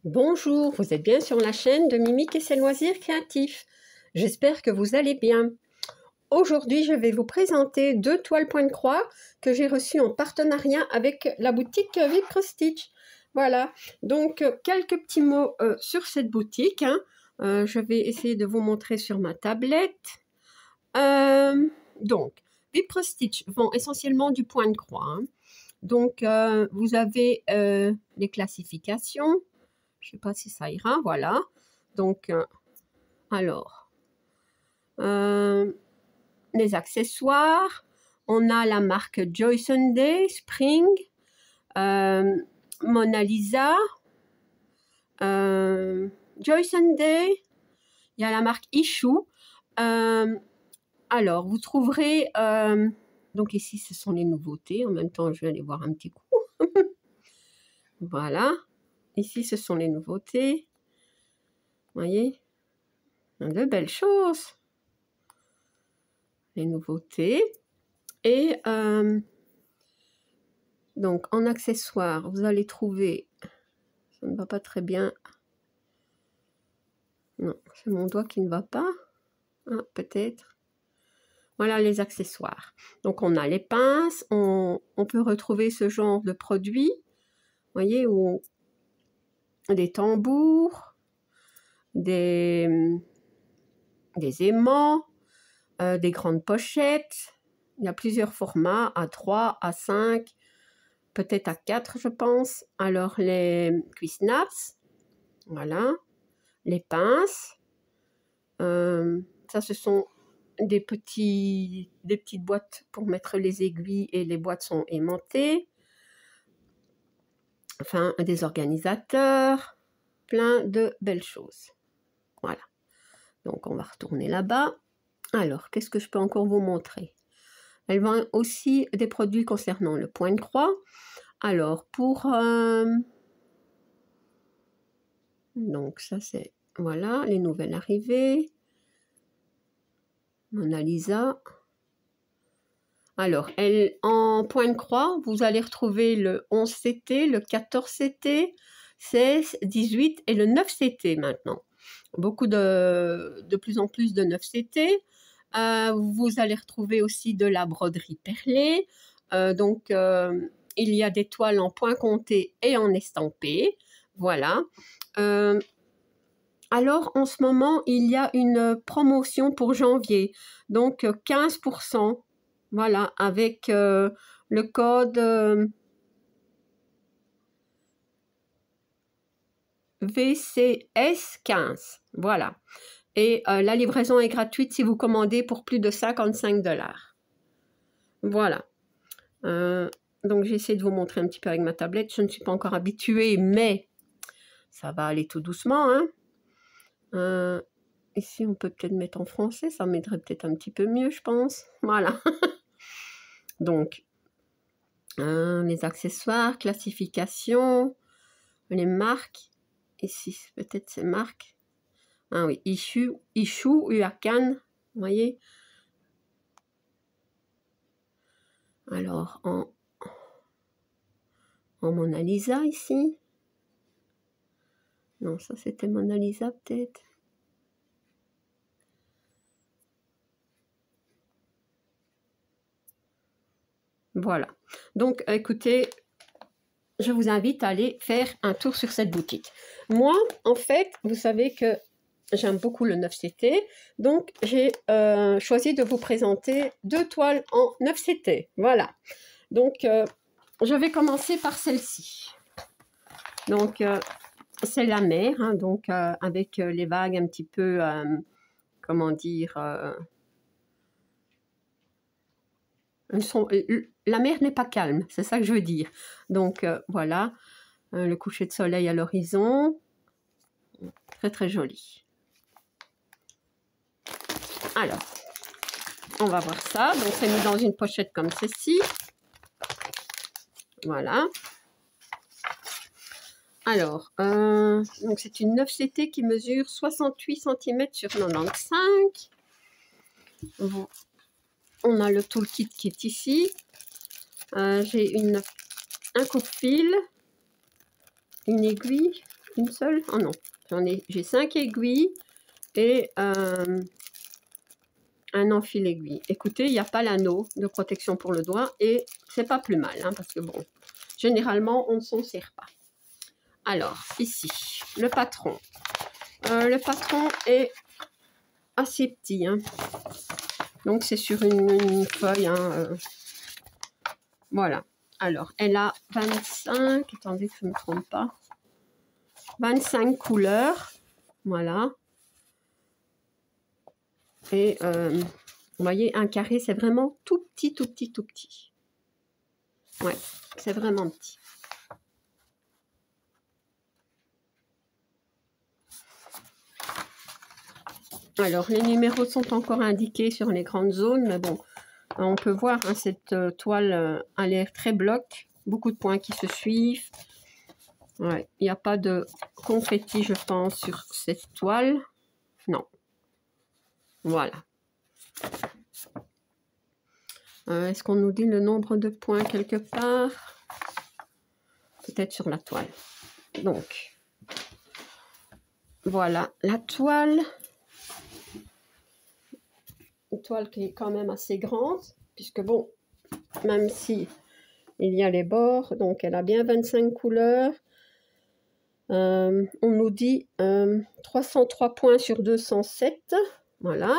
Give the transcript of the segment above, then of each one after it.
Bonjour, vous êtes bien sur la chaîne de Mimique et ses loisirs créatifs. J'espère que vous allez bien. Aujourd'hui, je vais vous présenter 2 toiles point de croix que j'ai reçues en partenariat avec la boutique Vipre Stitch. Voilà, donc quelques petits mots sur cette boutique. Je vais essayer de vous montrer sur ma tablette. Donc, Vipre Stitch vend essentiellement du point de croix. Donc, vous avez les classifications. Je ne sais pas si ça ira, voilà. Donc, alors, les accessoires. On a la marque Joy Sunday, Spring, Mona Lisa, Joy Sunday. Il y a la marque Issue. Alors, vous trouverez... donc ici, ce sont les nouveautés. En même temps, je vais aller voir un petit coup. Voilà. Ici, ce sont les nouveautés. Vous voyez, de belles choses. Les nouveautés. Et donc, en accessoires, vous allez trouver... Ça ne va pas très bien. Non, c'est mon doigt qui ne va pas. Ah, peut-être. Voilà les accessoires. Donc, on a les pinces. On peut retrouver ce genre de produits. Vous voyez, où des tambours, des aimants, des grandes pochettes. Il y a plusieurs formats, A3, A5, peut-être A4, je pense. Alors, les cuissnaps, voilà. Les pinces. Ça, ce sont des petites boîtes pour mettre les aiguilles et les boîtes sont aimantées. Enfin, des organisateurs. Plein de belles choses. Voilà. Donc, on va retourner là-bas. Alors, qu'est-ce que je peux encore vous montrer? Elle vend aussi des produits concernant le point de croix. Alors, pour... donc, ça, c'est... Voilà, les nouvelles arrivées. Mona Lisa. Alors, elle, en point de croix, vous allez retrouver le 11 CT, le 14 CT, 16, 18 et le 9 CT maintenant. Beaucoup de plus en plus de 9 CT. Vous allez retrouver aussi de la broderie perlée. Donc, il y a des toiles en point compté et en estampé. Voilà. Alors, en ce moment, il y a une promotion pour janvier. Donc, 15%. Voilà, avec le code VCS15. Voilà. Et la livraison est gratuite si vous commandez pour plus de 55 $. Voilà. Donc, j'essaie de vous montrer un petit peu avec ma tablette. Je ne suis pas encore habituée, mais ça va aller tout doucement. Ici, on peut peut-être mettre en français. Ça m'aiderait peut-être un petit peu mieux, je pense. Voilà. Donc, les accessoires, classification, les marques. Ici, peut-être ces marques. Ah oui, Issue, Uakan, vous voyez. Alors, en Mona Lisa ici. Non, ça c'était Mona Lisa peut-être. Voilà. Donc, écoutez, je vous invite à aller faire un tour sur cette boutique. Moi, en fait, vous savez que j'aime beaucoup le 9 CT. Donc, j'ai choisi de vous présenter 2 toiles en 9 CT. Voilà. Donc, je vais commencer par celle-ci. Donc, c'est la mer, donc avec les vagues un petit peu, comment dire, la mer n'est pas calme, c'est ça que je veux dire. Donc, voilà, le coucher de soleil à l'horizon, très très joli. Alors, on va voir ça. Donc, c'est mis dans une pochette comme ceci. Voilà. Alors, donc c'est une 9 CT qui mesure 68 cm sur 95. On a le toolkit qui est ici. J'ai un coupe-fil, une aiguille, Une seule? Oh non, j'ai 5 aiguilles et un enfil aiguille. Écoutez, il n'y a pas l'anneau de protection pour le doigt et c'est pas plus mal, hein, parce que bon, généralement, on ne s'en sert pas. Alors, ici, le patron. Le patron est assez petit, hein. Donc, c'est sur une feuille, hein, voilà. Alors, elle a 25, attendez que je ne me trompe pas, 25 couleurs, voilà. Et vous voyez, un carré, c'est vraiment tout petit, tout petit, tout petit. Ouais, c'est vraiment petit. Alors, les numéros sont encore indiqués sur les grandes zones, mais bon, on peut voir, hein, cette toile a l'air très bloc, beaucoup de points qui se suivent. Ouais, il n'y a pas de confetti, je pense, sur cette toile. Non. Voilà. Est-ce qu'on nous dit le nombre de points quelque part? Peut-être sur la toile. Donc, voilà la toile. Une toile qui est quand même assez grande, puisque bon, même si il y a les bords, donc elle a bien 25 couleurs. On nous dit 303 points sur 207. Voilà.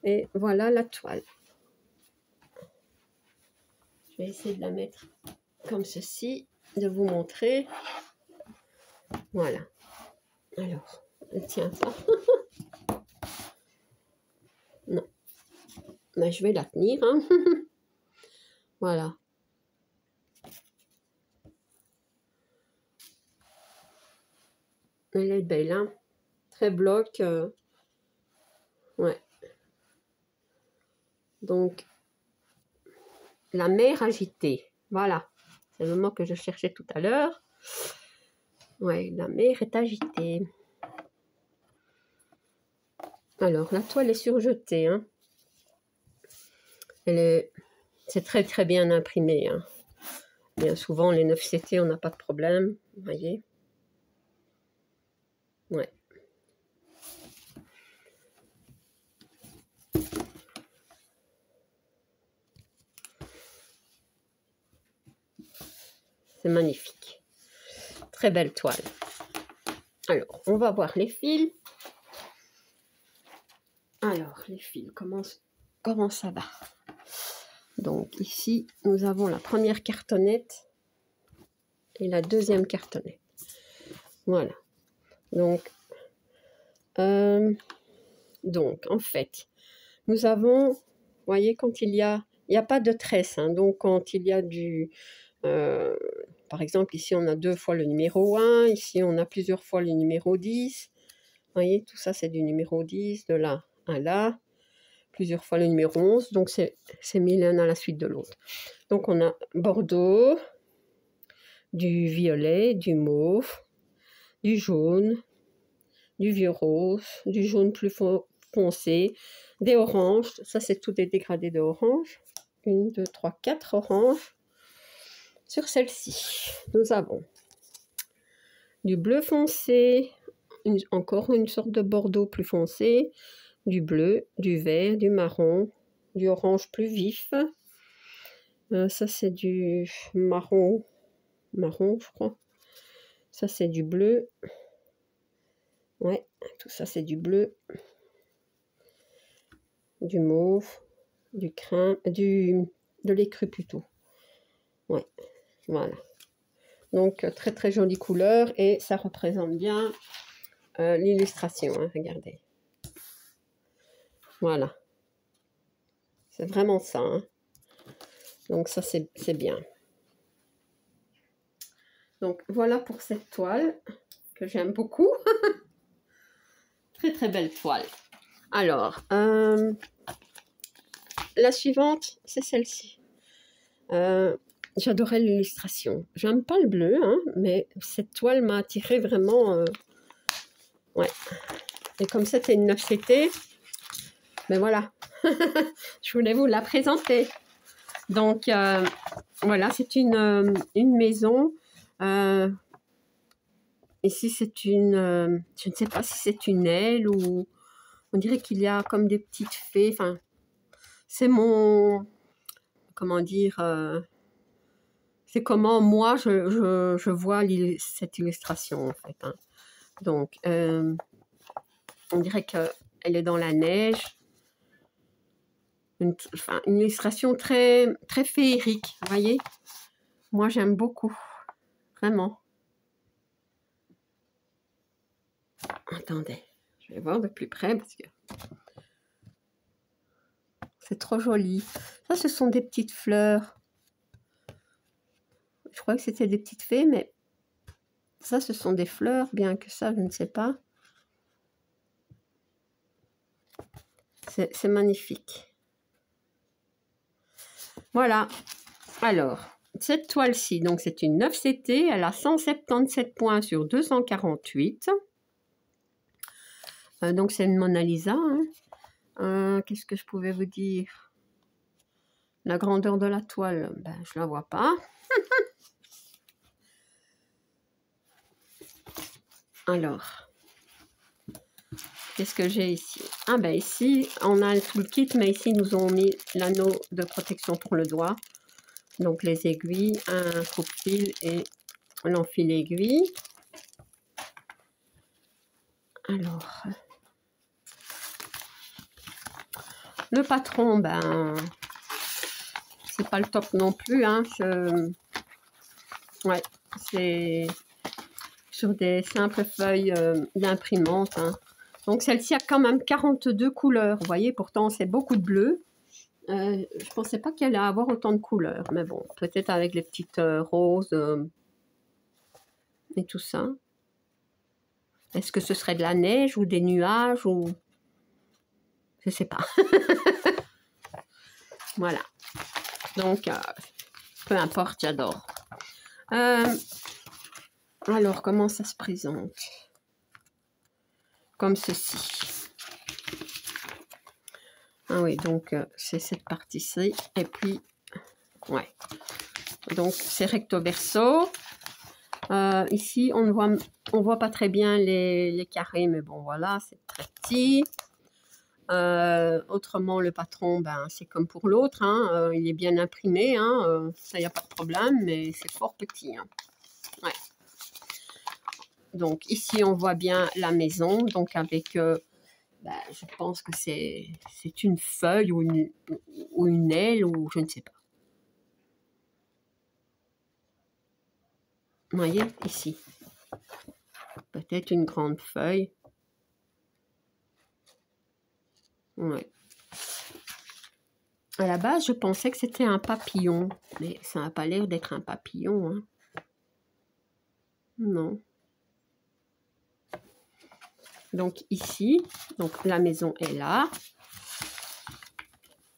Et voilà la toile. Je vais essayer de la mettre comme ceci, de vous montrer. Voilà. Alors, elle ne tient pas. Non. Mais je vais la tenir, hein. Voilà. Elle est belle, hein. Très bloc. Ouais. Donc, la mer agitée. Voilà. C'est le mot que je cherchais tout à l'heure. Ouais, la mer est agitée. Alors, la toile est surjetée, hein. C'est très très bien imprimé, hein. Bien souvent, les 9CT, on n'a pas de problème, vous voyez. Ouais. C'est magnifique. Très belle toile. Alors, on va voir les fils. Alors, les fils, comment ça va? Donc, ici, nous avons la première cartonnette et la deuxième cartonnette. Voilà. Donc, en fait, nous avons, vous voyez, quand il y a pas de tresse, hein, donc quand il y a du... par exemple, ici, on a 2 fois le numéro 1, ici, on a plusieurs fois le numéro 10. Vous voyez, tout ça, c'est du numéro 10, de là à là, plusieurs fois le numéro 11, donc c'est mis l'un à la suite de l'autre. Donc, on a Bordeaux, du violet, du mauve, du jaune, du vieux rose, du jaune plus foncé, des oranges, ça, c'est tout des dégradés de orange. 1, 2, 3, 4 oranges. Sur celle-ci, nous avons du bleu foncé, encore une sorte de bordeaux plus foncé, du bleu, du vert, du marron, du orange plus vif. Ça, c'est du marron, je crois. Ça, c'est du bleu. Ouais, tout ça, c'est du bleu. Du mauve, du crème, de l'écru plutôt. Ouais, voilà. Donc, très très jolie couleur et ça représente bien l'illustration, hein, regardez. Voilà. C'est vraiment ça, hein. Donc, ça, c'est bien. Donc, voilà pour cette toile que j'aime beaucoup. Très très belle toile. Alors, la suivante, c'est celle-ci. J'adorais l'illustration. J'aime pas le bleu, hein, mais cette toile m'a attiré vraiment. Ouais. Et comme c'était une 9CT, ben voilà. Je voulais vous la présenter. Donc, voilà, c'est une maison ici c'est une, je ne sais pas si c'est une aile ou on dirait qu'il y a comme des petites fées. Enfin, c'est mon, comment dire, c'est comment moi je vois cette illustration en fait. Hein. Donc, on dirait qu'elle est dans la neige. Enfin, une illustration très, très féerique, vous voyez. Moi, j'aime beaucoup, vraiment. Attendez, je vais voir de plus près parce que c'est trop joli. Ça, ce sont des petites fleurs. Je crois que c'était des petites fées, mais ça, ce sont des fleurs, bien que ça, je ne sais pas. C'est magnifique. Voilà. Alors, cette toile-ci, donc c'est une 9CT, elle a 177 points sur 248. Donc c'est une Mona Lisa. Hein. Qu'est-ce que je pouvais vous dire? La grandeur de la toile, ben, je la vois pas. Alors, qu'est-ce que j'ai ici? Ah ben ici, on a tout le kit, mais ici, nous ont mis l'anneau de protection pour le doigt. Donc les aiguilles, un coupe-fil et l'enfil aiguille. Alors, le patron, ben, c'est pas le top non plus. Hein. Ouais, c'est sur des simples feuilles d'imprimante. Hein. Donc celle-ci a quand même 42 couleurs. Vous voyez, pourtant c'est beaucoup de bleu. Je pensais pas qu'elle allait avoir autant de couleurs. Mais bon, peut-être avec les petites roses et tout ça. Est-ce que ce serait de la neige ou des nuages ou... Je sais pas. Voilà. Donc, peu importe, j'adore. Alors, comment ça se présente? Comme ceci. Ah oui, donc c'est cette partie-ci. Et puis, ouais. Donc, c'est recto verso. Ici, on voit pas très bien les carrés, mais bon, voilà, c'est très petit. Autrement, le patron, ben, c'est comme pour l'autre, hein, il est bien imprimé, hein, ça, il n'y a pas de problème, mais c'est fort petit. Hein. Ouais. Donc, ici, on voit bien la maison, donc avec, ben, je pense que c'est une feuille ou une aile, ou je ne sais pas. Vous voyez, ici. Peut-être une grande feuille. Ouais. À la base, je pensais que c'était un papillon, mais ça n'a pas l'air d'être un papillon. Hein. Non. Donc ici, donc la maison est là.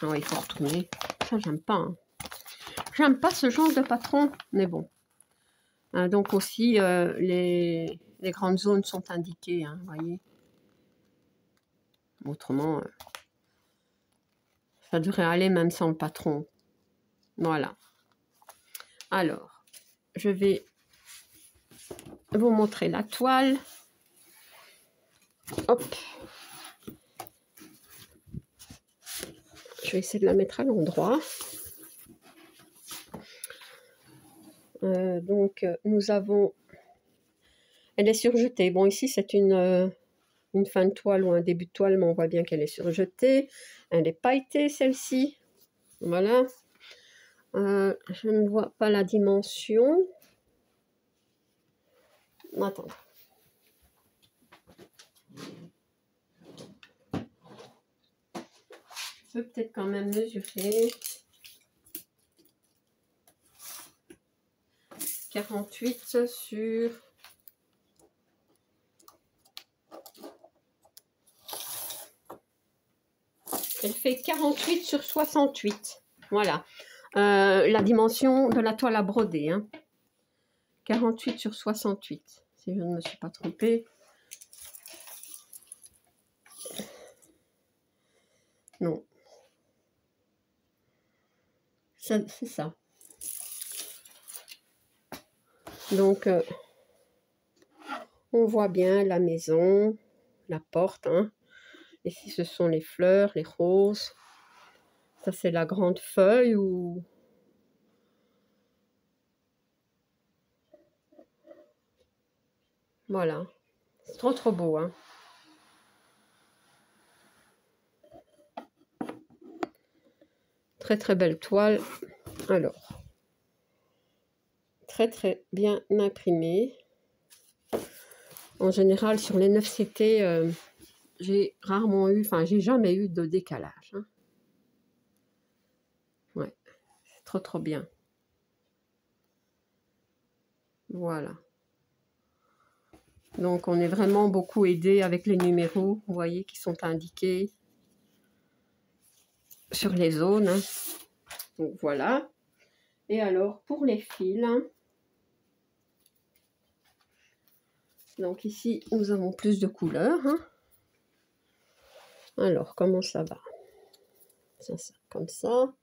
Oh, il faut retourner. Ça, j'aime pas. Hein. J'aime pas ce genre de patron, mais bon. Donc aussi, les grandes zones sont indiquées, hein, vous voyez. Autrement, ça devrait aller même sans le patron. Voilà. Alors, je vais vous montrer la toile. Hop. Je vais essayer de la mettre à l'endroit. Donc, nous avons... Elle est surjetée. Bon, ici, c'est une fin de toile ou un début de toile, mais on voit bien qu'elle est surjetée. Elle est pailletée, celle-ci. Voilà. Je ne vois pas la dimension. Attends. Je peux peut-être quand même mesurer. 48 sur... Elle fait 48 sur 68. Voilà. La dimension de la toile à broder. Hein. 48 sur 68. Si je ne me suis pas trompée. Non. C'est ça. Donc, On voit bien la maison, la porte. Hein. Ici, ce sont les fleurs, les roses. Ça, c'est la grande feuille ou... Voilà. C'est trop, trop beau. Hein. Très, très belle toile. Alors, très, très bien imprimée. En général, sur les 9CT, j'ai rarement eu, enfin, j'ai jamais eu de décalage. Hein. Ouais, c'est trop, trop bien. Voilà. Donc, on est vraiment beaucoup aidé avec les numéros, vous voyez, qui sont indiqués sur les zones. Hein. Donc, voilà. Et alors, pour les fils, hein, donc ici, nous avons plus de couleurs. Hein. Alors, comment ça va? Ça, comme ça,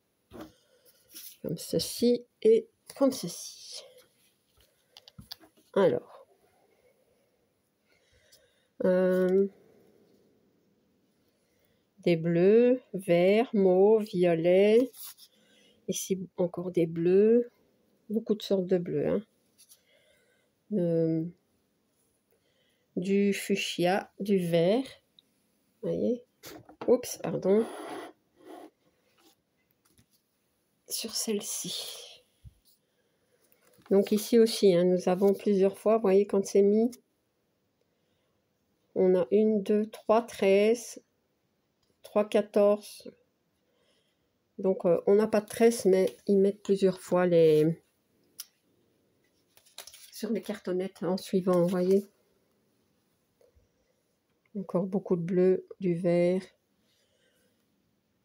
comme ceci et comme ceci. Alors, des bleus, verts, mauve, violet. Ici, encore des bleus. Beaucoup de sortes de bleus. Hein. Du fuchsia, du vert. Vous voyez? Oups, pardon. Sur celle-ci. Donc ici aussi, hein, nous avons plusieurs fois, vous voyez, quand c'est mis, on a 1, 2, 3, 13, 3, 14. Donc on n'a pas de 13, mais ils mettent plusieurs fois les... sur les cartonnettes en suivant, vous voyez. Encore beaucoup de bleu, du vert,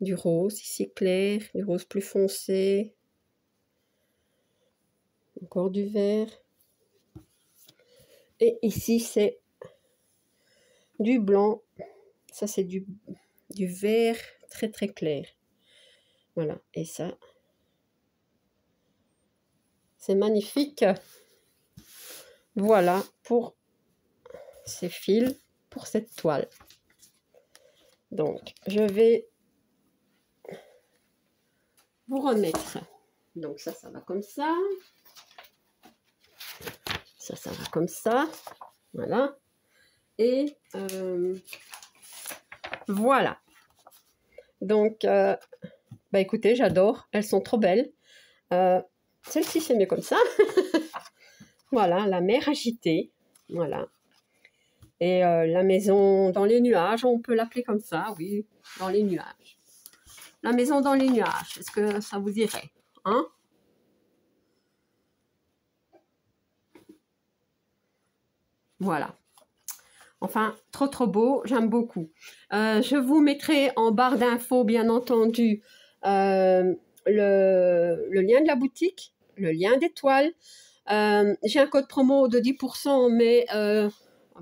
du rose, ici clair, du rose plus foncé. Encore du vert. Et ici, c'est du blanc. Ça, c'est du vert très, très clair. Voilà. Et ça, c'est magnifique. Voilà pour ces fils, pour cette toile. Donc, je vais vous remettre. Donc, ça va comme ça. Ça va comme ça. Voilà. Et voilà. Donc, bah écoutez, j'adore. Elles sont trop belles. Celle-ci, c'est mieux comme ça. Voilà, la mer agitée. Voilà. Et la maison dans les nuages, on peut l'appeler comme ça, oui, dans les nuages. La maison dans les nuages, est-ce que ça vous irait, hein? Voilà. Enfin, trop trop beau, j'aime beaucoup. Je vous mettrai en barre d'infos, bien entendu, le lien de la boutique, le lien des toiles. J'ai un code promo de 10%, mais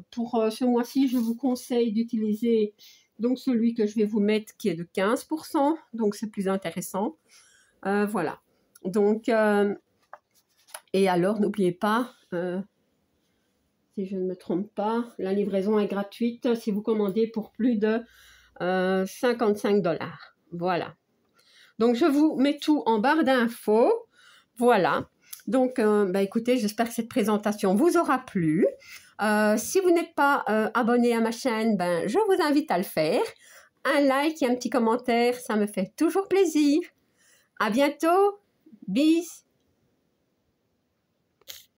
pour ce mois-ci, je vous conseille d'utiliser donc celui que je vais vous mettre qui est de 15%, donc c'est plus intéressant. Voilà. Donc, et alors, n'oubliez pas, si je ne me trompe pas, la livraison est gratuite si vous commandez pour plus de 55 $. Voilà. Donc, je vous mets tout en barre d'infos. Voilà. Donc, bah, écoutez, j'espère que cette présentation vous aura plu. Si vous n'êtes pas abonné à ma chaîne, ben, je vous invite à le faire. Un like et un petit commentaire, ça me fait toujours plaisir. À bientôt. Bis.